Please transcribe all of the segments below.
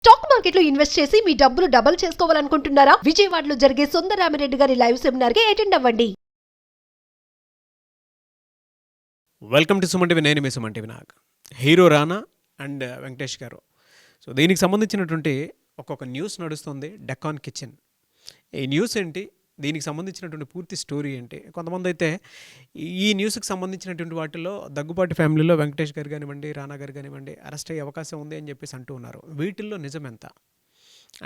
Stock మార్కెట్లో invest చేసి మీ డబ్బులు డబుల్ చేసుకోవాలనుకుంటున్నారా? విజయవాడలో జరిగే సుందరరామిరెడ్డి గారి లైవ్ సెమినార్ కి అటెండ్ అవ్వండి. Welcome to Suman TV. నేను మీ సుమన్ టీవీ. నాకు హీరో రానా అండ్ వెంకటేష్ గారు. సో దీనికి సంబంధించినటువంటి ఒక్కొక్క న్యూస్ నడుస్తుంది. డెకాన్ కిచెన్ ఈ న్యూస్ ఏంటి, దీనికి సంబంధించినటువంటి పూర్తి స్టోరీ ఏంటి? కొంతమంది అయితే ఈ న్యూస్కి సంబంధించినటువంటి వాటిల్లో దగ్గుబాటి ఫ్యామిలీలో వెంకటేష్ గారు కానివ్వండి, రానా గారు కానివ్వండి అరెస్ట్ అయ్యే అవకాశం ఉంది అని చెప్పేసి అంటూ ఉన్నారు. వీటిల్లో నిజం ఎంత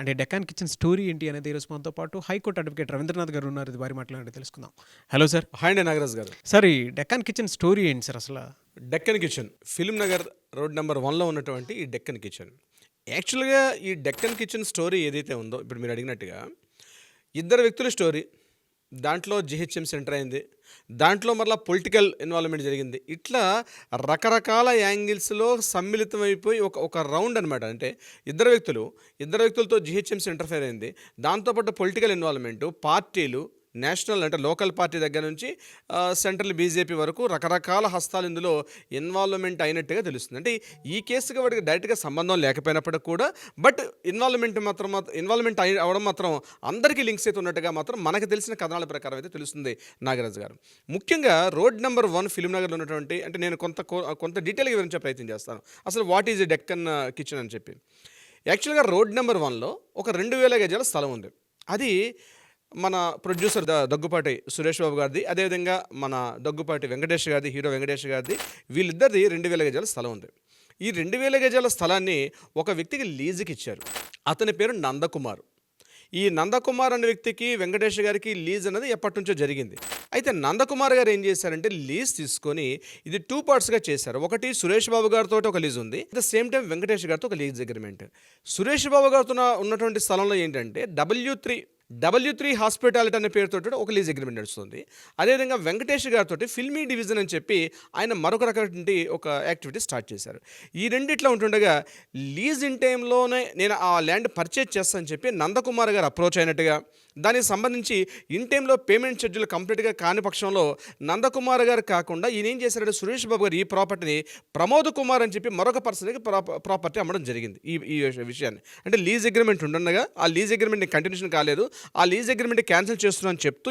అంటే డెకాన్ కిచెన్ స్టోరీ ఏంటి అనేది ఈరోజు మనతో పాటు హైకోర్టు అడ్వకేట్ రవీంద్రనాథ్ గారు ఉన్నారు. ఇది వారి మాట్లాడి తెలుసుకుందాం. Hello sir. హాయ్ అండి నాగరాజ్ గారు. సార్, ఈ డెకాన్ కిచెన్ స్టోరీ ఏంటి సార్ అసలు? Deccan kitchen film Nagar road number 1లో ఉన్నటువంటి ఈ డెక్కన్ కిచెన్, యాక్చువల్గా ఈ డెక్కన్ కిచెన్ స్టోరీ ఏదైతే ఉందో ఇప్పుడు మీరు అడిగినట్టుగా ఇద్దరు వ్యక్తుల స్టోరీ. దాంట్లో జిహెచ్ఎం సెంటర్ అయింది, దాంట్లో మరలా పొలిటికల్ ఇన్వాల్వ్మెంట్ జరిగింది. ఇట్లా రకరకాల యాంగిల్స్లో సమ్మిళితమైపోయి ఒక రౌండ్ అనమాట. అంటే ఇద్దరు వ్యక్తులతో జిహెచ్ఎంసీ ఇంటర్ఫేర్ అయింది. దాంతోపాటు పొలిటికల్ ఇన్వాల్వ్మెంటు, పార్టీలు, నేషనల్ అంటే లోకల్ పార్టీ దగ్గర నుంచి సెంట్రల్ బీజేపీ వరకు రకరకాల హస్తాలు ఇందులో ఇన్వాల్వ్మెంట్ అయినట్టుగా తెలుస్తుంది. అంటే ఈ కేసుకి వాడికి డైరెక్ట్గా సంబంధం లేకపోయినప్పటికీ కూడా బట్ ఇన్వాల్వ్మెంట్ అవ్వడం మాత్రం అందరికీ లింక్స్ అయితే ఉన్నట్టుగా మాత్రం మనకు తెలిసిన కథనాల ప్రకారం అయితే తెలుస్తుంది నాగరాజు గారు. ముఖ్యంగా రోడ్ నెంబర్ 1 ఫిల్మ్ నగర్లో ఉన్నటువంటి, అంటే నేను కొంత డీటెయిల్గా వివరించే ప్రయత్నం చేస్తాను అసలు వాట్ ఈజ్ డెక్కన్ కిచెన్ అని చెప్పి. యాక్చువల్గా రోడ్ నెంబర్ 1లో ఒక 2000 గజాల స్థలం ఉంది. అది మన ప్రొడ్యూసర్ దగ్గుపాటి సురేష్ బాబు గారిది, అదేవిధంగా మన దగ్గుపాటి వెంకటేష్ గారిది, హీరో వెంకటేష్ గారిది, వీళ్ళిద్దరిది 2000 గజాల స్థలం ఉంది. ఈ 2000 గజాల స్థలాన్ని ఒక వ్యక్తికి లీజుకి ఇచ్చారు. అతని పేరు నందకుమార్. ఈ నందకుమార్ అనే వ్యక్తికి వెంకటేష్ గారికి లీజ్ అనేది ఎప్పటి నుంచో జరిగింది. అయితే నందకుమార్ గారు ఏం చేశారంటే లీజ్ తీసుకొని ఇది 2 పార్ట్స్గా చేశారు. ఒకటి సురేష్ బాబు గారితో ఒక లీజ్ ఉంది, at the same time Venkatesh గారితో ఒక లీజ్ అగ్రిమెంట్. సురేష్ బాబు గారితో ఉన్నటువంటి స్థలంలో ఏంటంటే W3 హాస్పిటాలిటీ అనే పేరుతో ఒక లీజ్ అగ్రిమెంట్ నడుస్తుంది. అదేవిధంగా వెంకటేష్ గారితో ఫిల్మీ డివిజన్ అని చెప్పి ఆయన మరొక రకమైన ఒక యాక్టివిటీ స్టార్ట్ చేశారు. ఈ రెండిట్లో ఉంటుండగా లీజ్ ఇన్ టైంలోనే నేను ఆ ల్యాండ్ పర్చేజ్ చేస్తానని చెప్పి నందకుమార్ గారు అప్రోచ్ అయినట్టుగా, దానికి సంబంధించి ఇన్ టైంలో పేమెంట్ షెడ్యూల్ కంప్లీట్గా కాని పక్షంలో నందకుమార్ గారు కాకుండా ఈయన ఏం చేశారంటే సురేష్ బాబు గారు ఈ ప్రాపర్టీని ప్రమోద్ కుమార్ అని చెప్పి మరొక పర్సన్కి ప్రాపర్టీ అమ్మడం జరిగింది. ఈ విషయాన్ని అంటే లీజ్ అగ్రిమెంట్ ఉండగా ఆ లీజ్ అగ్రిమెంట్ కంటిన్యూషన్ కాలేదు, ఆ లీజ్ అగ్రిమెంట్ క్యాన్సిల్ చేస్తున్నాను చెప్తూ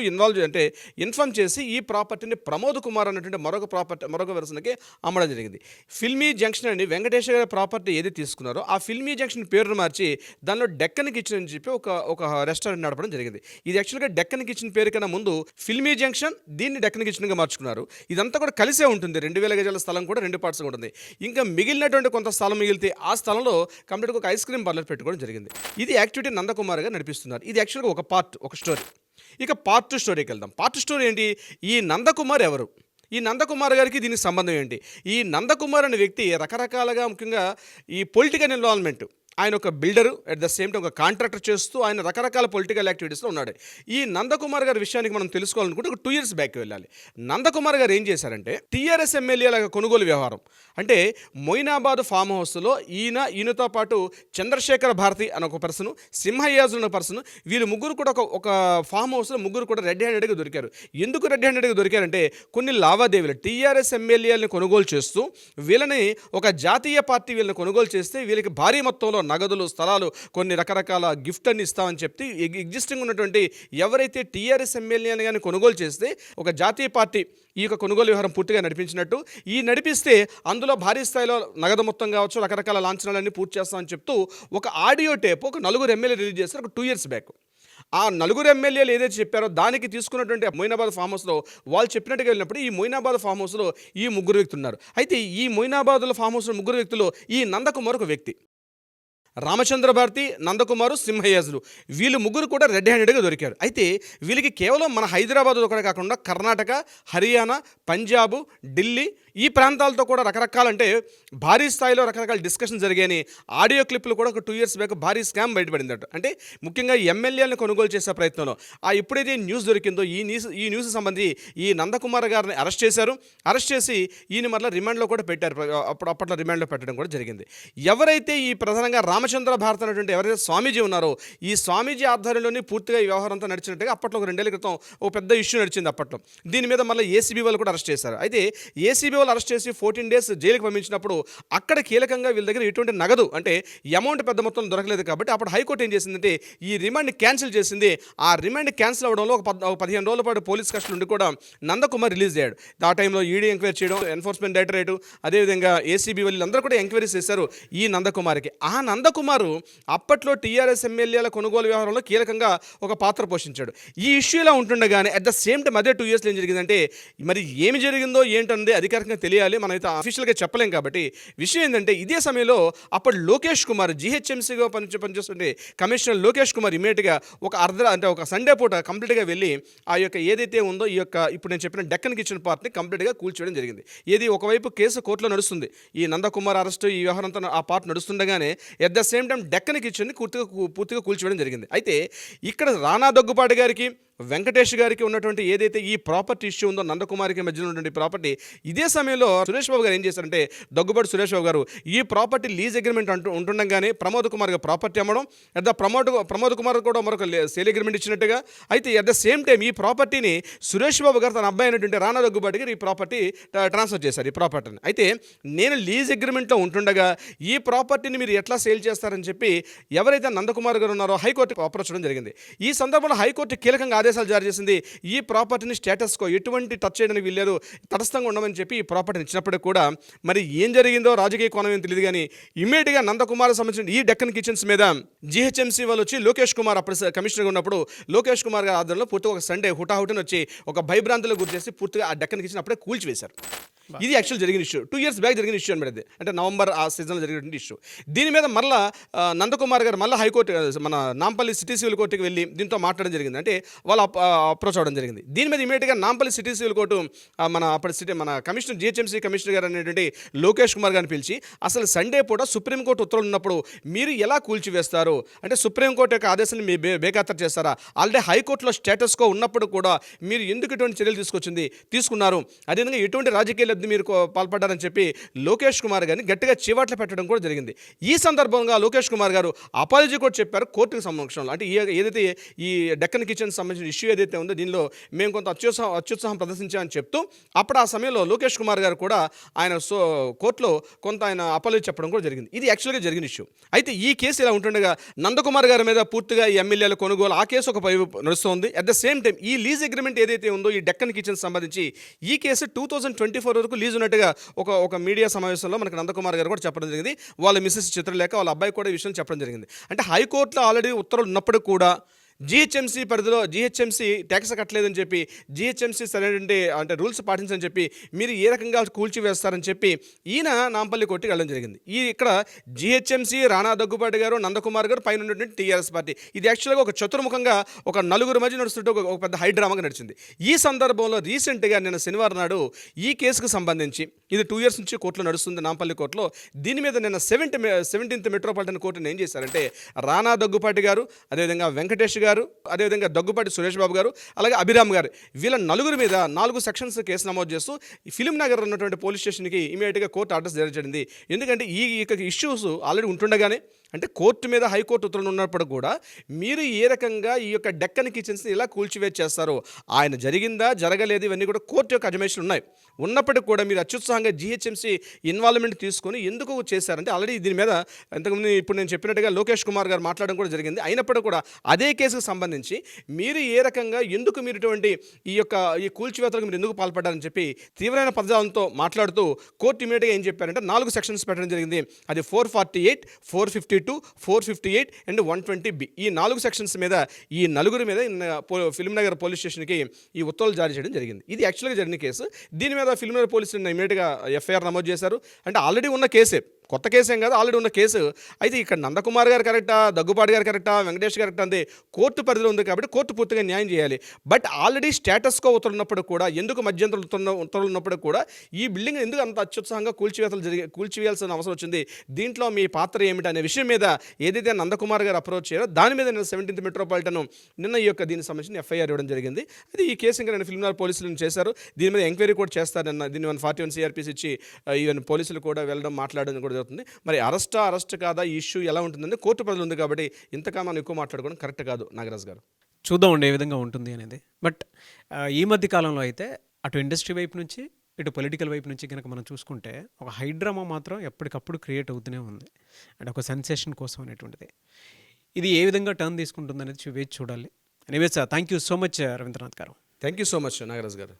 ఇన్ఫార్మ్ చేసి ఈ ప్రాపర్టీని ప్రమోద్ కుమార్ అన్నటువంటి మరొక పర్సన్కి అమ్మడం జరిగింది. ఫిల్మీ జంక్షన్ అని వెంకటేష్ గారి ప్రాపర్టీ ఏది తీసుకున్నారో ఆ ఫిల్మీ జంక్షన్ పేరును మార్చి దానిలో డెక్కన్ కిచెన్ అని చెప్పి ఒక రెస్టారెంట్ నడపడం జరిగింది. ఇది యాక్చువల్గా డెక్కన్ కిచెన్ పేరు కన్నా ముందు ఫిల్మీ జంక్షన్, దీన్ని డెక్కన్ కిచెన్గా మార్చుకున్నారు. ఇదంతా కూడా కలిసే ఉంటుంది. 2000 గజాల స్థలం కూడా 2 పార్ట్స్గా ఉంటుంది. ఇంకా మిగిలినటువంటి కొంత స్థలం మిగిలితే ఆ స్థలంలో కంప్లీట్గా ఒక ఐస్ క్రీమ్ పార్లర్ పెట్టుకోవడం జరిగింది. ఇది యాక్టివిటీ నందకుమార్ గారు నడిపిస్తున్నారు. ఇది యాక్చువల్గా ఒక స్టోరీ. ఇక పార్ట్ 2 స్టోరీకి వెళ్దాం. పార్ట్ 2 స్టోరీ ఏంటి? ఈ నందకుమార్ ఎవరు? ఈ నందకుమార్ గారికి దీనికి సంబంధం ఏంటి? ఈ నందకుమార్ అనే వ్యక్తి రకరకాలుగా, ముఖ్యంగా ఈ పొలిటికల్ ఇన్వాల్వ్మెంట్, ఆయన ఒక builder, at the same time ఒక కాంట్రాక్టర్ చేస్తూ ఆయన రకరకాల పొలిటికల్ యాక్టివిటీస్లో ఉన్నాడు. ఈ నందకుమార్ గారి విషయానికి మనం తెలుసుకోవాలనుకుంటే ఒక 2 years బ్యాక్ వెళ్ళాలి. నందకుమార్ గారు ఏం చేశారంటే టీఆర్ఎస్ ఎమ్మెల్యేల కొనుగోలు వ్యవహారం అంటే మొయినాబాద్ ఫామ్ హౌస్లో ఈయనతో పాటు చంద్రశేఖర్ భారతి అని ఒక పర్సన్, సింహయాజు అనే పర్సన్, వీళ్ళు ముగ్గురు కూడా ఒక ఫామ్ హౌస్లో ముగ్గురు కూడా రెడ్ హ్యాండెడ్గా దొరికారు. ఎందుకు రెడ్ హ్యాండెడ్గా దొరికారంటే కొన్ని లావాదేవీలు టీఆర్ఎస్ ఎమ్మెల్యేలను కొనుగోలు చేస్తూ వీళ్ళని ఒక జాతీయ పార్టీ వీళ్ళని కొనుగోలు చేస్తే వీళ్ళకి భారీ మొత్తంలో నగదులు, స్థలాలు, కొన్ని రకరకాల గిఫ్ట్ అని ఇస్తామని చెప్తే ఎగ్జిస్టింగ్ ఉన్నటువంటి ఎవరైతే టీఆర్ఎస్ ఎమ్మెల్యేని కానీ కొనుగోలు చేస్తే ఒక జాతీయ పార్టీ ఈ యొక్క కొనుగోలు వ్యవహారం పూర్తిగా నడిపించినట్టు, ఈ నడిపిస్తే అందులో భారీ స్థాయిలో నగదు మొత్తం కావచ్చు, రకరకాల లాంఛనాలన్నీ పూర్తి చేస్తామని చెప్తూ ఒక ఆడియో టేప్ ఒక 4 ఎమ్మెల్యే రిలీజ్ చేస్తారు ఒక 2 years బ్యాక్. ఆ 4 ఎమ్మెల్యేలు ఏదైతే చెప్పారో దానికి తీసుకున్నటువంటి మొయినాబాద్ ఫామ్ హౌస్లో వాళ్ళు చెప్పినట్టుగా వెళ్ళినప్పుడు ఈ మొయినాబాద్ ఫామ్ హౌస్లో ఈ 3 వ్యక్తులు ఉన్నారు. అయితే ఈ మొయినాబాద్లో ఫామ్ హౌస్లో 3 వ్యక్తులు ఈ నందకుమార్ ఒక వ్యక్తి, రామచంద్ర భారతి, నందకుమారు, సింహయాజులు, వీళ్ళు ముగ్గురు కూడా రెడ్ హ్యాండెడ్గా దొరికారు. అయితే వీళ్ళకి కేవలం మన హైదరాబాద్ ఒకటే కాకుండా కర్ణాటక, హర్యానా, పంజాబ్, ఢిల్లీ ఈ ప్రాంతాలతో కూడా రకరకాల, అంటే భారీ స్థాయిలో రకరకాల డిస్కషన్ జరిగాయని ఆడియో క్లిప్లు కూడా ఒక 2 years బ్యాక్ భారీ స్కామ్ బయటపడిందట. అంటే ముఖ్యంగా ఎమ్మెల్యేలను కొనుగోలు చేసే ప్రయత్నంలో ఎప్పుడైతే న్యూస్ దొరికిందో ఈ న్యూస్ సంబంధించి ఈ నందకుమార్ గారిని అరెస్ట్ చేశారు. అరెస్ట్ చేసి ఈయన మరలా రిమాండ్లో కూడా పెట్టారు. అప్పట్లో రిమాండ్లో పెట్టడం కూడా జరిగింది. ఎవరైతే ఈ ప్రధానంగా రామచంద్ర భారత్ అనేటువంటి ఎవరైతే స్వామీజీ ఉన్నారో ఈ స్వామీజీ ఆధ్వర్యంలోనే పూర్తిగా ఈ వ్యవహారం అంతా నడిచినట్టుగా అప్పట్లో ఒక 2 ఏళ్ల క్రితం ఒక పెద్ద ఇష్యూ నడిచింది అప్పట్లో. దీని మీద మళ్ళీ ఏసీబీ వాళ్ళు కూడా అరెస్ట్ చేశారు. అయితే ఏసీబీ వాళ్ళు అరెస్ట్ చేసి 14 days జైలుకి పంపించినప్పుడు అక్కడ కీలకంగా వీళ్ళ దగ్గర ఎటువంటి నగదు అంటే అమౌంట్ పెద్ద మొత్తం దొరకలేదు కాబట్టి అప్పుడు హైకోర్టు ఏం చేసిందంటే ఈ రిమాండ్ని క్యాన్సిల్ చేసింది. ఆ రిమాండ్ క్యాన్సిల్ అవడంలో ఒక 15 రోజుల పాటు పోలీస్ కస్టడీ నుండి కూడా నందకుమార్ రిలీజ్ అయ్యాడు. ఆ టైంలో ఈడీ ఎంక్వైరీ చేయడం, ఎన్ఫోర్స్మెంట్ డైరెక్టరేట్, అదేవిధంగా ఏసీబీ వాళ్ళందరూ కూడా ఎంక్వైరీస్ చేశారు ఈ నందకుమార్కి. ఆ నందకుమారు అప్పట్లో టీఆర్ఎస్ ఎమ్మెల్యేల కొనుగోలు వ్యవహారంలో కీలకంగా ఒక పాత్ర పోషించాడు. ఈ ఇష్యూ ఇలా ఉంటుండగానే అట్ ద సేమ్ టైం అదే 2 yearsలో ఏం జరిగిందంటే మరి ఏమి జరిగిందో ఏంటన్నది అధికారికంగా తెలియాలి, మనమైతే అఫీషియల్గా చెప్పలేం. కాబట్టి విషయం ఏంటంటే ఇదే సమయంలో అప్పుడు లోకేష్ కుమార్ జీహెచ్ఎంసీగా పనిచేస్తుంటే కమిషనర్ లోకేష్ కుమార్ ఇమీడియట్గా ఒక సండే పూట కంప్లీట్గా వెళ్ళి ఆ యొక్క ఏదైతే ఉందో ఈ యొక్క ఇప్పుడు నేను చెప్పిన డెక్కన్ కిచెన్ పార్ట్ని కంప్లీట్గా కూల్చేయడం జరిగింది. ఏది ఒకవైపు కేసు కోర్టులో నడుస్తుంది, ఈ నందకుమార్ అరెస్టు ఈ వ్యవహారం అంతా ఆ పార్ట్ నడుస్తుండగానే at the same time Deccan కిచెన్ని పూర్తిగా కూల్చేయడం జరిగింది. అయితే ఇక్కడ రానా దగ్గుపాటి గారికి వెంకటేష్ గారికి ఉన్నటువంటి ఏదైతే ఈ ప్రాపర్టీ ఇష్యూ ఉందో నందకుమారికి మధ్యలో ఉన్నటువంటి ప్రాపర్టీ, ఇదే సమయంలో సురేష్ బాబు గారు ఏం చేశారంటే దగ్గుబాటి సురేష్ బాబు గారు ఈ ప్రాపర్టీ లీజ్ అగ్రిమెంట్ ఉంటుండగానే ప్రమోద్ కుమార్ గారు ప్రాపర్టీ అమ్మడం, అట్ ద ప్రమోద్ కుమార్ కూడా మరొక సేల్ అగ్రిమెంట్ ఇచ్చినట్టుగా. అయితే అట్ ద సేమ్ టైం ఈ ప్రాపర్టీని సురేష్ బాబు గారు తన అబ్బాయి అయినటువంటి రానా దగ్గుబాటి గారు ఈ ప్రాపర్టీ ట్రాన్స్ఫర్ చేశారు ఈ ప్రాపర్టీని. అయితే నేను లీజ్ అగ్రిమెంట్లో ఉంటుండగా ఈ ప్రాపర్టీని మీరు ఎట్లా సేల్ చేస్తారని చెప్పి ఎవరైతే నందకుమార్ గారు ఉన్నారో హైకోర్టుకు అప్రోచ్ చేయడం జరిగింది. ఈ సందర్భంలో హైకోర్టు కీలకంగా ఆదేశాలు జారీ చేసింది. ఈ ప్రాపర్టీని స్టేటస్కో ఎటువంటి టచ్ చేయడానికి వీల్లేదు, తటస్థంగా ఉండమని చెప్పి ఈ ప్రాపర్టీని ఇచ్చినప్పటికీ కూడా మరి ఏం జరిగిందో రాజకీయ కోణం ఏం తెలియదు కానీ ఇమ్మీడియట్గా నందకుమార్ సంబంధించిన ఈ డెక్కన్ కిచెన్స్ మీద జీహెచ్ఎంసీ వాళ్ళు వచ్చి లోకేష్ కుమార్ అప్పుడు కమిషనర్గా ఉన్నప్పుడు లోకేష్ కుమార్ గారి ఆధ్వర్యంలో పూర్తిగా ఒక సండే హుటాహుటిని వచ్చి ఒక భయభ్రాంతులకు గురి చేసి పూర్తిగా ఆ డెక్కన్ కిచెన్ అప్పుడే కూల్చివేశారు. ఇది యాక్చువల్ జరిగిన ఇష్యూ, 2 years బ్యాక్ జరిగిన ఇష్యూ అనమాట. ఇది అంటే నవంబర్ ఆ సీజన్లో జరిగినటువంటి ఇష్యూ. దీని మీద మళ్ళీ నందకుమార్ గారు మళ్ళీ హైకోర్టు మన నాంపల్లి సిటీ సివిల్ కోర్టుకి వెళ్ళి దీంతో మాట్లాడడం జరిగింది. అంటే వాళ్ళు అప్రోచ్ అవ్వడం జరిగింది. దీని మీద ఇమీడియట్గా నాంపల్లి సిటీ సివిల్ కోర్టు మన కమిషనర్ జీహెచ్ఎంసీ కమిషనర్ గారు అనేటువంటి లోకేష్ కుమార్ గారిని పిలిచి అసలు సండే పూట సుప్రీంకోర్టు ఉత్తర్వులు ఉన్నప్పుడు మీరు ఎలా కూల్చివేస్తారు, అంటే సుప్రీంకోర్టు యొక్క ఆదేశాన్ని మీ బేఖాతరు చేస్తారా, ఆల్రెడీ హైకోర్టులో స్టేటస్కో ఉన్నప్పుడు కూడా మీరు ఎందుకు ఇటువంటి చర్యలు తీసుకున్నారు, అదేవిధంగా ఎటువంటి రాజకీయ లబ్ధి మీరు పాల్పడ్డారని చెప్పి లోకేష్ కుమార్ గారిని గట్టిగా చివాట్లు పెట్టడం కూడా జరిగింది. ఈ సందర్భంగా లోకేష్ కుమార్ గారు అపాలజీ కూడా చెప్పారు కోర్టుకు సమక్షంలో. అంటే ఏదైతే ఈ డెక్కన్ కిచెన్ సంబంధించిన ఇష్యూ ఏదైతే ఉందో దీనిలో మేము కొంత అత్యుత్సాహం ప్రదర్శించామని చెప్తూ అప్పుడు ఆ సమయంలో లోకేష్ కుమార్ గారు కూడా ఆయన కోర్టులో కొంత ఆయన అపాలజీ చెప్పడం కూడా జరిగింది. ఇది యాక్చువల్గా జరిగిన ఇష్యూ. అయితే ఈ కేసు ఇలా ఉంటుండగా నందకుమార్ గారి మీద పూర్తిగా ఈ ఎమ్మెల్యేల కొనుగోలు ఆ కేసు ఒక నడుస్తుంది. అట్ ద సేమ్ టైం ఈ లీజ్ అగ్రిమెంట్ ఏదైతే ఉందో ఈ డెక్కన్ కిచెన్ సంబంధించి ఈ కేసు 2024 వరకు లీజ్ ఉన్నట్టుగా ఒక మీడియా సమావేశంలో మనకు నందకుమార్ గారు కూడా చెప్పడం జరిగింది. వాళ్ళ మిస్సెస్ చిత్రలేఖ వాళ్ళ అబ్బాయి కూడా ఈ విషయం చెప్పడం జరిగింది. అంటే హైకోర్టులో ఆల్రెడీ ఉత్తర్వులు ఉన్నప్పుడు కూడా జీహెచ్ఎంసీ పరిధిలో జీహెచ్ఎంసీ ట్యాక్స్ కట్టలేదని చెప్పి జీహెచ్ఎంసీ సరైన అంటే రూల్స్ పాటించని చెప్పి మీరు ఏ రకంగా కూల్చివేస్తారని చెప్పి ఈయన నాంపల్లి కోర్టుకి వెళ్ళడం జరిగింది. ఇక్కడ జీహెచ్ఎంసీ రానా దగ్గుపాటి గారు నందకుమార్ గారు పైన ఉన్నటువంటి టీఆర్ఎస్ పార్టీ ఇది యాక్చువల్గా ఒక చతుర్ముఖంగా ఒక నలుగురు మధ్య నడుస్తుంటే ఒక పెద్ద హైడ్రామాగా నడిచింది. ఈ సందర్భంలో రీసెంట్గా నిన్న శనివారం నాడు ఈ కేసుకు సంబంధించి ఇది 2 years నుంచి కోర్టులో నడుస్తుంది నాంపల్లి కోర్టులో. దీని మీద నిన్న 17th మెట్రోపాలిటన్ కోర్టును ఏం చేశారంటే రానా దగ్గుపాటి గారు, అదేవిధంగా వెంకటేష్ గారు, అదేవిధంగా దగ్గుపాటి సురేష్ బాబు గారు, అలాగే అభిరామ్ గారు వీళ్ళ నలుగురు మీద 4 sections కేసు నమోదు చేస్తూ ఫిలిం నగర్ ఉన్నటువంటి పోలీస్ స్టేషన్కి ఇమీడియట్గా కోర్టు ఆర్డర్స్ జారీ చేయండి. ఎందుకంటే ఈ ఇష్యూస్ ఆల్రెడీ ఉంటుండగానే అంటే కోర్టు మీద హైకోర్టు ఉత్తర్వులు ఉన్నప్పుడు కూడా మీరు ఏ రకంగా ఈ యొక్క డెక్కన్ కిచెన్స్ని ఎలా కూల్చివేట్ చేస్తారో ఆయన జరిగిందా జరగలేదు ఇవన్నీ కూడా కోర్టు యొక్క అజమాయిషీలు ఉన్నాయి. ఉన్నప్పటికీ కూడా మీరు అత్యుత్సాహంగా జీహెచ్ఎంసీ ఇన్వాల్వ్మెంట్ తీసుకొని ఎందుకు చేశారంటే ఆల్రెడీ దీని మీద ఇంతకుముందు ఇప్పుడు నేను చెప్పినట్టుగా లోకేష్ కుమార్ గారు మాట్లాడడం కూడా జరిగింది. అయినప్పటికీ కూడా అదే కేసుకు సంబంధించి మీరు ఏ రకంగా ఎందుకు మీరు ఇటువంటి ఈ కూల్చివేతలకు మీరు ఎందుకు పాల్పడ్డారని చెప్పి తీవ్రమైన పదజాలంతో మాట్లాడుతూ కోర్టు ఇమీడియట్గా ఏం చెప్పారంటే 4 sections పెట్టడం జరిగింది. అది 448, 452, 458 అండ్ 120B ఈ 4 sections మీద ఈ నలుగురి మీద ఫిలిం నగర్ పోలీస్ స్టేషన్కి ఈ ఉత్తర్వులు జారీ చేయడం జరిగింది. ఇది యాక్చువల్గా జరిగిన కేసు. దీని మీద ఫిలిం నగర్ పోలీసులు ఇమీడియట్గా ఎఫ్ఐఆర్ నమోదు చేశారు. అంటే ఆల్రెడీ ఉన్న కేసే, కొత్త కేసు ఏం కాదు, ఆల్రెడీ ఉన్న కేసు. అయితే ఇక్కడ నందకుమార్ గారు కరెక్టా, దగ్గుపాటి గారు కరెక్టా, వెంకటేష్ కరెక్టా అంతే కోర్టు పరిధిలో ఉంది కాబట్టి కోర్టు పూర్తిగా న్యాయం చేయాలి. బట్ ఆల్రెడీ స్టేటస్కో ఉత్తర్వులు ఉన్నప్పుడు కూడా ఎందుకు మధ్యంతర ఉత్తర్వులు ఉన్నప్పుడు కూడా ఈ బిల్డింగ్ ఎందుకు అంత అత్యుత్సాహంగా కూల్చివేయాల్సిన అవసరం వచ్చింది, దీంట్లో మీ పాత్ర ఏమిటి అనే విషయం మీద ఏదైతే నందకుమార్ గారు అప్రోచ్ చేయారో దాని మీద నేను 17th మెట్రోపాలిటన్ నిన్న ఈ యొక్క దీనికి సంబంధించిన ఎఫ్ఐఆర్ ఇవ్వడం జరిగింది. అది ఈ కేసు ఇంకా నేను ఫిల్మ్ నగర్ పోలీసులు చేశారు. దీని మీద ఎంక్వైరీ కూడా చేస్తారు. దీన్ని 141 CRPC ఇచ్చి ఈవెన్ పోలీసులు కూడా వెళ్ళడం మాట్లాడడం కూడా జరుగుతుంది. మరి అరెస్ట్ కాదా ఈ ఇష్యూ ఎలా ఉంటుందంటే కోర్టు పరిధిలో ఉంది కాబట్టి ఇంతగా మనం ఎక్కువ మాట్లాడుకోవడం కరెక్ట్ కాదు నాగరాజ్ గారు. చూద్దామండి ఏ విధంగా ఉంటుంది అనేది. బట్ ఈ మధ్య కాలంలో అయితే అటు ఇండస్ట్రీ వైపు నుంచి ఇటు పొలిటికల్ వైపు నుంచి కనుక మనం చూసుకుంటే ఒక హైడ్రామా మాత్రం ఎప్పటికప్పుడు క్రియేట్ అవుతూనే ఉంది, అండ్ ఒక సెన్సేషన్ కోసం అనేటువంటిది. ఇది ఏ విధంగా టర్న్ తీసుకుంటుంది అనేది వేచి చూడాలి. Anyways thank you so much Ravindranath garu. Thank you so much Nagaraj గారు.